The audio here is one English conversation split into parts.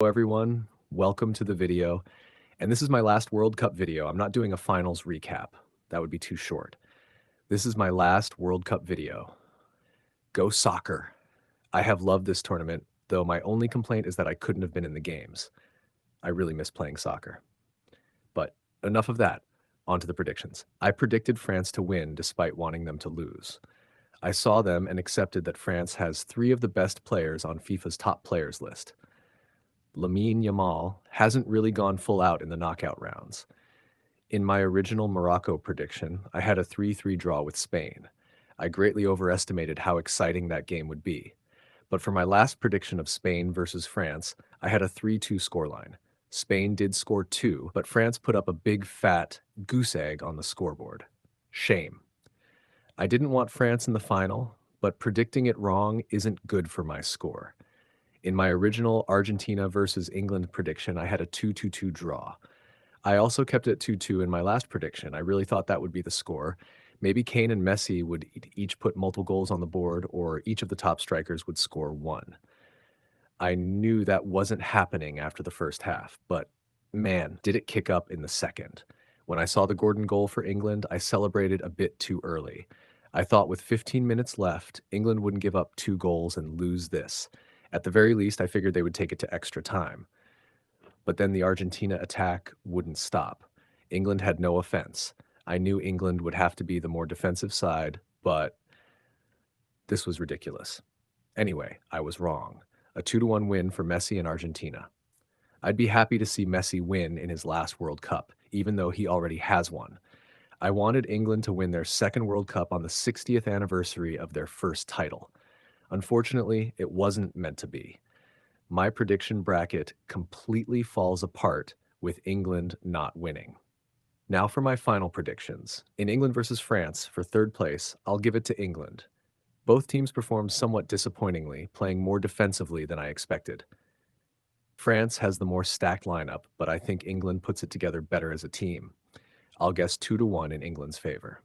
Hello everyone, welcome to the video. And this is my last World Cup video. I'm not doing a finals recap. That would be too short. This is my last World Cup video. Go soccer. I have loved this tournament, though my only complaint is that I couldn't have been in the games. I really miss playing soccer. But enough of that. On to the predictions. I predicted France to win despite wanting them to lose. I saw them and accepted that France has three of the best players on FIFA's top players list. Lamine Yamal hasn't really gone full out in the knockout rounds. In my original Morocco prediction, I had a 3-3 draw with Spain. I greatly overestimated how exciting that game would be. But for my last prediction of Spain versus France, I had a 3-2 scoreline. Spain did score two, but France put up a big fat goose egg on the scoreboard. Shame. I didn't want France in the final, but predicting it wrong isn't good for my score. In my original Argentina versus England prediction, I had a 2-2 draw. I also kept it 2-2 in my last prediction. I really thought that would be the score. Maybe Kane and Messi would each put multiple goals on the board, or each of the top strikers would score one. I knew that wasn't happening after the first half, but man, did it kick up in the second. When I saw the Gordon goal for England, I celebrated a bit too early. I thought with 15 minutes left, England wouldn't give up two goals and lose this. At the very least, I figured they would take it to extra time. But then the Argentina attack wouldn't stop. England had no offense. I knew England would have to be the more defensive side, but this was ridiculous. Anyway, I was wrong. A 2-1 win for Messi and Argentina. I'd be happy to see Messi win in his last World Cup, even though he already has one. I wanted England to win their second World Cup on the 60th anniversary of their first title. Unfortunately, it wasn't meant to be. My prediction bracket completely falls apart with England not winning. Now for my final predictions. In England versus France, for third place, I'll give it to England. Both teams performed somewhat disappointingly, playing more defensively than I expected. France has the more stacked lineup, but I think England puts it together better as a team. I'll guess 2-1 in England's favor.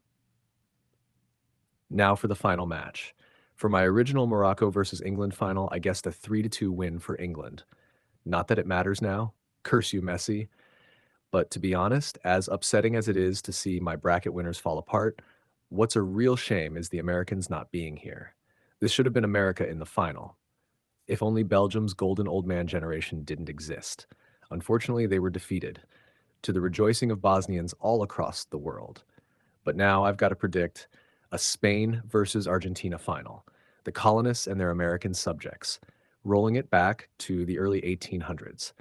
Now for the final match. For my original Morocco versus England final, I guessed a 3-2 win for England. Not that it matters now. Curse you, Messi. But to be honest, as upsetting as it is to see my bracket winners fall apart, what's a real shame is the Americans not being here. This should have been America in the final. If only Belgium's golden old man generation didn't exist. Unfortunately, they were defeated, to the rejoicing of Bosnians all across the world. But now I've got to predict a Spain versus Argentina final, the colonists and their American subjects, rolling it back to the early 1800s.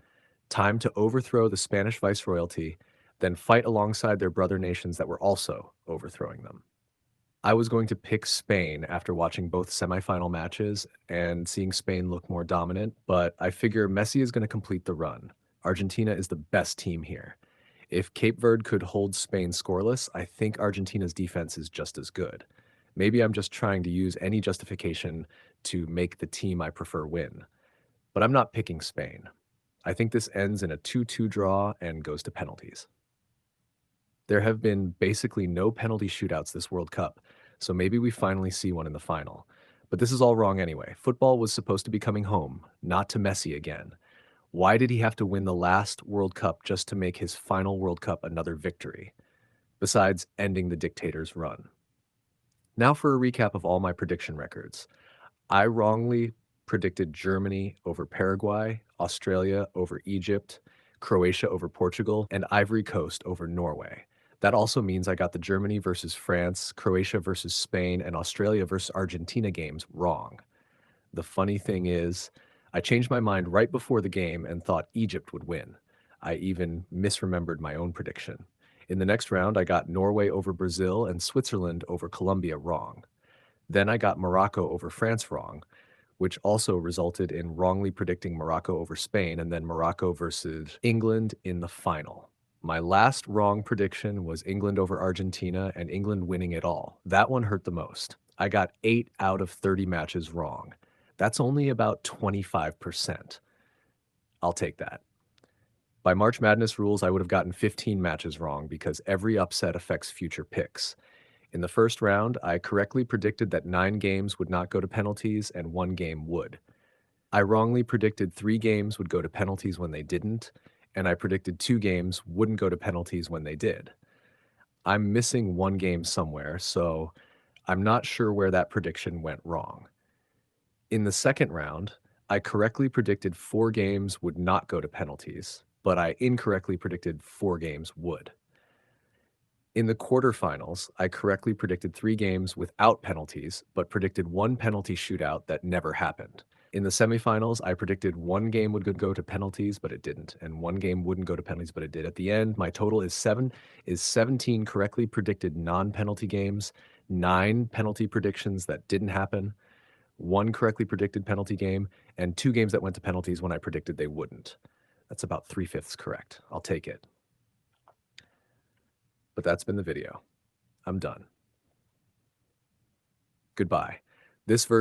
Time to overthrow the Spanish viceroyalty, then fight alongside their brother nations that were also overthrowing them. I was going to pick Spain after watching both semifinal matches and seeing Spain look more dominant, but I figure Messi is going to complete the run. Argentina is the best team here. If Cape Verde could hold Spain scoreless, I think Argentina's defense is just as good. Maybe I'm just trying to use any justification to make the team I prefer win. But I'm not picking Spain. I think this ends in a 2-2 draw and goes to penalties. There have been basically no penalty shootouts this World Cup, so maybe we finally see one in the final. But this is all wrong anyway. Football was supposed to be coming home, not to Messi again. Why did he have to win the last World Cup just to make his final World Cup another victory, besides ending the dictator's run? Now for a recap of all my prediction records. I wrongly predicted Germany over Paraguay, Australia over Egypt, Croatia over Portugal, and Ivory Coast over Norway. That also means I got the Germany versus France, Croatia versus Spain, and Australia versus Argentina games wrong. The funny thing is, I changed my mind right before the game and thought Egypt would win. I even misremembered my own prediction. In the next round, I got Norway over Brazil and Switzerland over Colombia wrong. Then I got Morocco over France wrong, which also resulted in wrongly predicting Morocco over Spain and then Morocco versus England in the final. My last wrong prediction was England over Argentina and England winning it all. That one hurt the most. I got 8 out of 30 matches wrong. That's only about 25%. I'll take that. By March Madness rules, I would have gotten 15 matches wrong because every upset affects future picks. In the first round, I correctly predicted that 9 games would not go to penalties and 1 game would. I wrongly predicted 3 games would go to penalties when they didn't, and I predicted 2 games wouldn't go to penalties when they did. I'm missing 1 game somewhere, so I'm not sure where that prediction went wrong. In the second round, I correctly predicted 4 games would not go to penalties, but I incorrectly predicted 4 games would. In the quarterfinals, I correctly predicted 3 games without penalties, but predicted 1 penalty shootout that never happened. In the semifinals, I predicted 1 game would go to penalties, but it didn't, and 1 game wouldn't go to penalties, but it did. At the end, my total is 17 correctly predicted non-penalty games, 9 penalty predictions that didn't happen, 1 correctly predicted penalty game, and 2 games that went to penalties when I predicted they wouldn't. That's about 3/5 correct. I'll take it. But that's been the video. I'm done. Goodbye. This version